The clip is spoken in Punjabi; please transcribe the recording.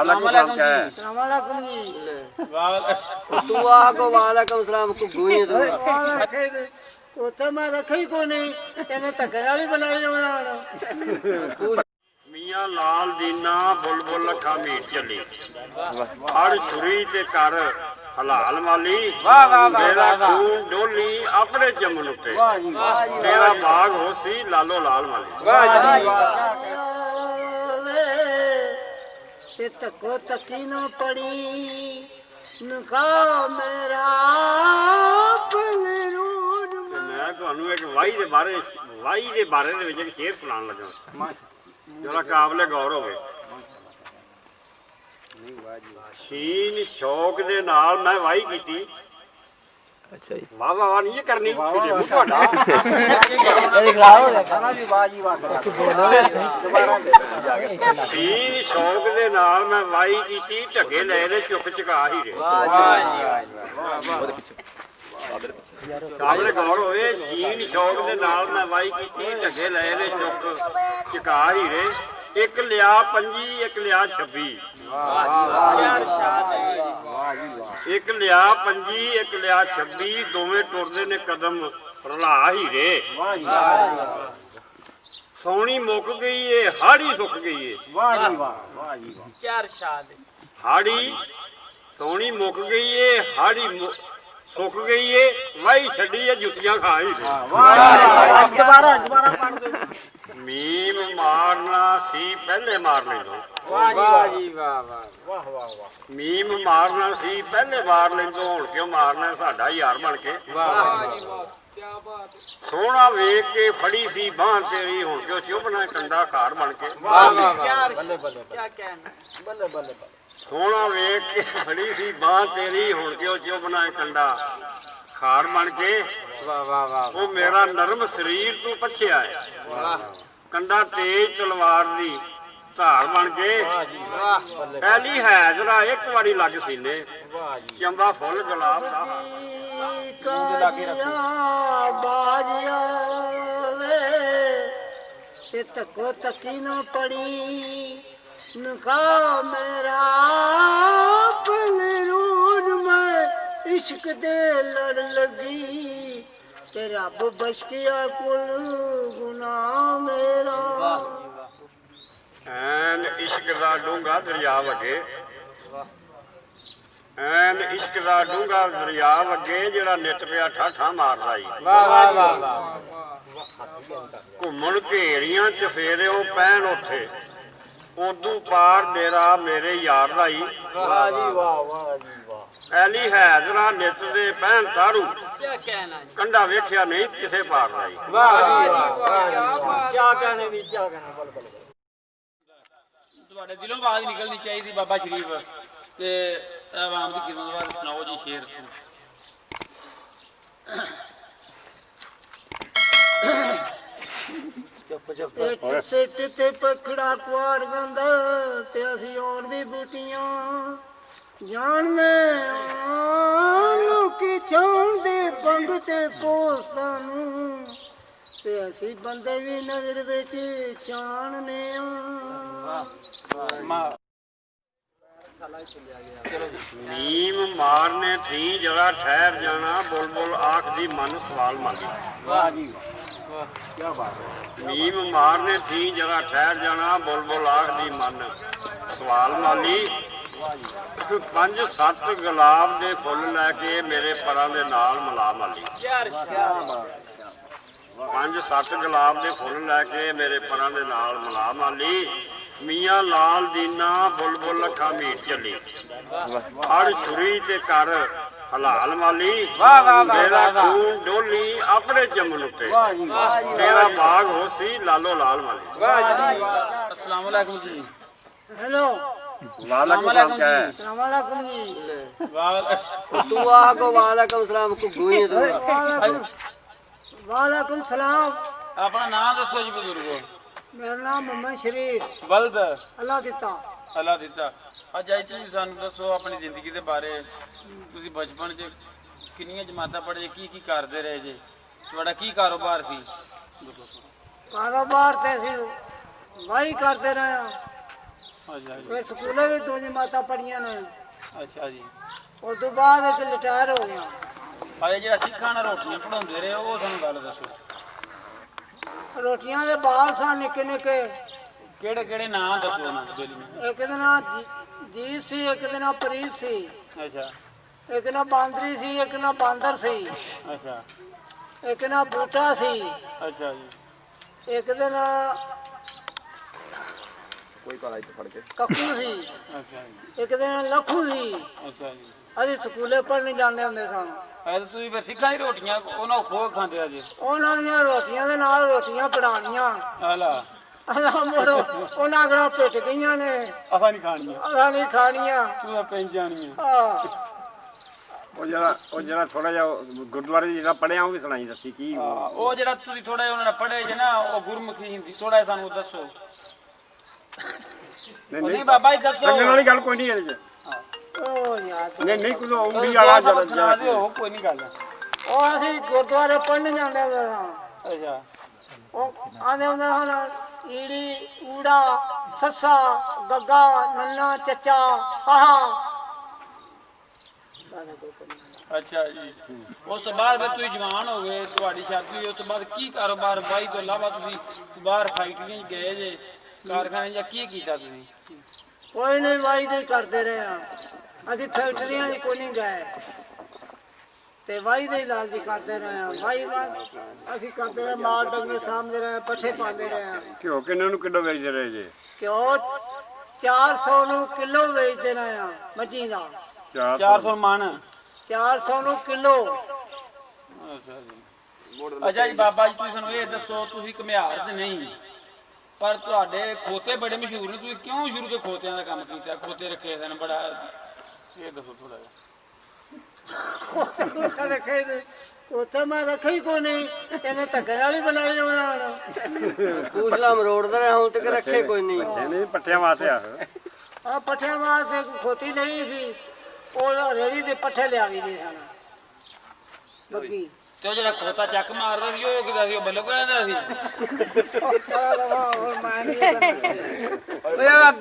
वालेकुम जी। तू आको वालेकुम सलाम को गुई तो उते मैं रखे ही को नहीं तेने धक्के वाली बनाई होना मियां लाल दीना बुलबुल अखा मीट चली हर छुरी ते कर हलाल माली मेरा खून डोली अपने चमन उते तेरा बाग होसी लालो लाल माली ते तको तकी न पड़ी नका मेरा पलरूद मैं तुहानू एक वाही दे बारे दे विच एक शेर सुनान लगा जरा काबले गौर होवे शीन शौक दे नाल मैं वाही कीती अच्छा जी वाह वाह वाह नहीं करनी ਤੁਹਾਡਾ ये खराब हो गया खाना भी वाह जी वाह शीन शौक दे नाल मैं वाही कीती ढगे ले ले चुक चका ही रे काबले गौर होवे शीन शौक दे नाल मैं वाही कीती ढगे ले ले चुक चका ही रे एक लिया 25 एक लिया 26 एक लिया 25 एक लिया 26 दोवें टुरदे ने कदम रला ही रे सोनी मुक गई है हाड़ी सुक गई है हाड़ी सोनी मुक गई है हाड़ी सुक गई है वही छड़ी है जुतियां खा ही मीम मारना सी पहले मार लेंदो मीम मारना सी पहले मार लेंदो हुण क्यों मारना साडा यार बन के सोहना वेख के फड़ी सी बांह तेरी हुण क्यों चुभना कंडा खार बन के सोहना वेख के फड़ी सी बांह तेरी हुण क्यों चुभना कंडा खार बन के वो मेरा नरम शरीर तू पछया है कंडा तेज तलवार दी धार बन के पहली है जरा एक बारी लग सीने चंबा फुल गुलाब दा बाजिया ते तको तकी न पड़ी नका मेरा पलरूद में इश्क दे लड़ लगी ते रब बश किया कुल गुनाह मेरा एन इश्क दा डूंगा दरिया वगे एन इश्क दा डूंगा दरिया वगे जेड़ा नित पिया ठाठा मारदा ई घुमण घेरियां चफेरे पैन उठे उदू पार डेरा मेरे यार दा ई ऐली है जरा नित दे पैन तारू कंडा वेख्या नहीं किसे पार दा ई ਤੁਹਾਡੇ ਦਿਲੋਂ ਆਵਾਜ਼ ਨਿਕਲਣੀ ਚਾਹੀਦੀ ਬਾਬਾ ਸ਼ਰੀਫ ਤੇ ਆਵਾਮ ਦੀ ਖਿਦਮਤ ਬਾਰੇ ਸੁਣਾਓ ਜੀ ਸ਼ੇਰ सिट ते पखड़ा कुआर गंदा ते असी और भी बूटियां जानने लोकी छाउं दे बंग ते पोस्तां नूं ते असी बंदे भी नजर विच छाणने नीम मारने थी जरा ठहर जाना बुलबुल आख दी मन सवाल मांगी नीम मारने थी जरा ठहर जाना बुलबुल आख दी मन सवाल माली 5-7 गुलाब दे फुल लैके मेरे परां दे नाल मिला माली 5-7 गुलाब दे फुल लैके मेरे परां दे नाल मिला माली मियां लाल दीना बुलबुल अखा मीट चली हर छुरी ते कर हलाल माली मेरा खून डोली अपने चमन उते तेरा बाग होसी लालो लाल माली अस्सलाम वालेकुम जी हेलो वालेकुम सलाम जी तू आको वालेकुम सलाम को गुई तो वालेकुम सलाम अपना नाम दसो जी बुजुर्गो मेरा नाम मोहम्मद शरीफ बल्द अल्लाह दिता ਅੱਲਾ ਦਿੱਤਾ ਅੱਜ ਆਈ ਤੁਸੀਂ ਸਾਨੂੰ ਦੱਸੋ ਆਪਣੀ ਜ਼ਿੰਦਗੀ ਦੇ ਬਾਰੇ ਤੁਸੀਂ ਬਚਪਨ 'ਚ ਕਿੰਨੀਆਂ ਜਮਾਤਾਂ ਪੜ੍ਹੇ ਕੀ ਕੀ ਕਰਦੇ ਰਹੇ ਜੇ ਤੁਹਾਡਾ ਕੀ ਕਾਰੋਬਾਰ ਸੀ कारोबार ते वाही करते रहे ਅੱਛਾ ਜੀ ਫਿਰ ਸਕੂਲੇ ਵੀ 2 ਜਮਾਤਾਂ ਪੜ੍ਹੀਆਂ ਨੇ। ਅੱਛਾ ਜੀ ਉਸ ਤੋਂ ਬਾਅਦ ਇੱਕ ਰਿਟਾਇਰ ਹੋ ਗਿਆ। ਆ ਜਿਹੜਾ ਸਿੱਖਾਂ ਨਾਲ ਰੋਟੀਆਂ ਪੜਾਉਂਦੇ ਰਹੇ ਉਹ ਸਾਨੂੰ ਗੱਲ ਦੱਸੋ। ਰੋਟੀਆਂ ਦੇ ਬਾਲ ਸਨ ਨਿੱਕੇ ਨਿੱਕੇ। ਕਿਹੜੇ ਕਿਹੜੇ ਨਾਂ ਦੱਸੋ ਉਹਨਾਂ ਦੇ ਬੇਲੀ। ਇੱਕ ਦਾ ਨਾਂ ਜੀਤ ਸੀ, ਇੱਕ ਦਾ ਨਾਂ ਪ੍ਰੀਤ ਸੀ, ਅੱਛਾ ਇੱਕ ਨਾਂ ਬਾਂਦਰੀ ਸੀ, ਇੱਕ ਨਾਂ ਬਾਂਦਰ ਸੀ, ਅੱਛਾ ਇੱਕ ਨਾਂ ਬੂਟਾ ਸੀ, ਅੱਛਾ ਜੀ ਇੱਕ ਦਾ ਨਾਂ ਕੋਈ ਕਾਲਾ ਇੱਥੇ ਫੜ ਕੇ ਕੱਕੂ ਸੀ, ਅੱਛਾ ਜੀ ਇੱਕ ਦਾ ਨਾਂ ਲੱਖੂ ਸੀ। ਅੱਛਾ ਜੀ ਅਸੀਂ ਸਕੂਲੇ ਪੜ੍ਹਨ ਜਾਂਦੇ ਹੁੰਦੇ ਸਾਂ। ਐ ਤਾਂ ਤੁਸੀਂ ਫਿਰ ਸਿੱਖਾਂ ਦੀ ਰੋਟੀਆਂ ਉਹਨਾਂ ਖੋਹ ਖਾਂਦੇ ਆ ਜੀ। ਉਹਨਾਂ ਦੀਆਂ ਰੋਟੀਆਂ ਦੇ ਨਾਲ ਰੋਟੀਆਂ ਪੜਾਉਣੀਆਂ। ਆਲਾ ਮੋੜੋ ਉਹਨਾਂ ਅਗਰਾਂ ਪਿੱਟ ਗਈਆਂ ਨੇ, ਆਪਾਂ ਨਹੀਂ ਖਾਣੀਆਂ ਅਗਰਾਂ ਨਹੀਂ ਖਾਣੀਆਂ। ਤੂੰ ਪੈਂ ਜਾਣੀਆਂ। ਆਹ ਉਹ ਜਿਹੜਾ ਥੋੜਾ ਜਿਹਾ ਗੁਰਦੁਆਰੇ 'ਚ ਜਿਹੜਾ ਪੜਿਆ ਉਹ ਵੀ ਸੁਣਾਈ ਦੱਸੀ ਕੀ ਉਹ ਜਿਹੜਾ ਤੁਸੀਂ ਥੋੜਾ ਜਿਹਾ ਉਹਨਾਂ ਨੇ ਪੜ੍ਹੇ ਜੇ ਨਾ ਉਹ ਗੁਰਮੁਖੀ ਹਿੰਦੀ ਥੋੜਾ ਜਿਹਾ ਸਾਨੂੰ ਦੱਸੋ। ਨਹੀਂ ਬਾਬਾ ਜੀ ਦੱਸੋ। ਸੰਗਣ ਵਾਲੀ ਗੱਲ ਕੋਈ ਨਹੀਂ ਇਹਦੇ 'ਚ। ਉਹ ਯਾਰ ਨਹੀਂ ਕੋਈ ਉਮਰੀ ਵਾਲਾ ਸੁਣਾ ਦਿਓ ਕੋਈ ਨਹੀਂ ਗੱਲ। ਉਹ ਅਸੀਂ ਗੁਰਦੁਆਰੇ ਪੜ੍ਹਨ ਜਾਂਦੇ ਹੁੰਦੇ ਸਾਂ। ਅੱਛਾ ਉਹ ਆਂਦੇ ਹੁੰਦੇ ਹਨ ਈੜੀ ਊੜਾ ਸੱਸਾ ਗੱਗਾ ਨੰਨਾ ਚੱਚਾ ਆਹਾ। ਅੱਛਾ ਜੀ ਉਸ ਤੋਂ ਬਾਅਦ ਫਿਰ ਤੁਸੀਂ ਜਵਾਨ ਹੋ ਗਏ ਤੁਹਾਡੀ ਸ਼ਾਦੀ ਹੋਈ ਉਸ ਤੋਂ ਬਾਅਦ ਕੀ ਕਾਰੋਬਾਰ ਬਾਈ ਤੋਂ ਇਲਾਵਾ ਤੁਸੀਂ ਬਾਹਰ ਫੈਕਟਰੀਆਂ 'ਚ ਗਏ ਜੇ ਕਾਰਖਾਨੇ ਜਾਂ ਕੀ ਕੀਤਾ ਤੁਸੀਂ। ਕੋਈ ਨਹੀਂ ਵਾਈ ਦੇ ਕਰਦੇ ਰਹੇ ਆ। ਅਸੀਂ ਫੈਕਟਰੀਆਂ 'ਚ ਕੋਈ ਨਹੀਂ ਗਏ ਤੇ ਵਾਈ ਦੇ ਇਲਾਜ ਕਰਦੇ ਰਹੇ ਆ। ਵਾਈ ਅਸੀਂ ਕਰਦੇ ਰਹੇ, ਮਾਲ ਡੰਗਰ ਸਾਂਭਦੇ ਰਹੇ, ਪੱਠੇ ਪਾਉਂਦੇ ਰਹੇ ਆ। ਘਿਓ ਕਿੰਨੇ ਨੂੰ ਕਿਲੋ ਵੇਚਦੇ ਰਹੇ ਜੇ। ਘਿਓ 400 ਨੂੰ ਕਿਲੋ ਵੇਚਦੇ ਰਹੇ ਆ ਮੱਝੀ ਦਾ। 400 ਮਣ 400 ਨੂੰ ਕਿਲੋ। ਅੱਛਾ ਜੀ ਅੱਛਾ ਜੀ ਬਾਬਾ ਜੀ ਤੁਸੀਂ ਸਾਨੂੰ ਇਹ ਦੱਸੋ ਤੁਸੀਂ ਘੁਮਿਆਰ 'ਚ ਨਹੀਂ ਪਰ ਤੁਹਾਡੇ ਖੋਤੇ ਬੜੇ ਮਸ਼ਹੂਰ ਨੇ ਤੁਸੀਂ ਕਿਉਂ ਸ਼ੁਰੂ ਤੋਂ ਖੋਤਿਆਂ ਦਾ ਕੰਮ ਕੀਤਾ ਖੋਤੇ ਰੱਖੇ ਸਨ ਬੜਾ ਇਹ ਦੱਸੋ ਥੋੜਾ ਜਿਹਾ। ਰੱਖੇ ਨੇ ਉੱਥੇ ਮੈਂ ਰੱਖੇ ਹੀ ਕੋਈ ਨਹੀਂ ਇਹਨੇ ਧੱਕੇ ਨਾਲ ਹੀ ਬਣਾਈ ਉਹਨਾਂ ਨੇ। ਪੂਛਲਾ ਮਰੋੜਦਾ ਰਿਹਾ ਹੁਣ ਤੱਕ ਰੱਖੇ ਕੋਈ ਨਹੀਂ। ਨਹੀਂ ਪੱਠਿਆਂ ਵਾਸਤੇ ਆ ਆ ਪੱਠਿਆਂ ਵਾਸਤੇ ਖੋਤੀ ਨਹੀਂ ਸੀ। ਉਹ ਰੇੜੀ ਦੇ ਪੱਠੇ ਲਿਆ ਵੀ ਦੇ ਸਨ ਬੱਗੀ। ਤੇ ਉਹ ਜਿਹੜਾ ਖੋਤਾ ਚੱਕ ਮਾਰਦਾ ਸੀ ਉਹ ਕਿਦਾ ਸੀ ਉਹ ਬੱਲੋ ਕਹਿੰਦਾ ਸੀ। ਉਹ ਮੈਂ ਨਹੀਂ ਓਏ ਆ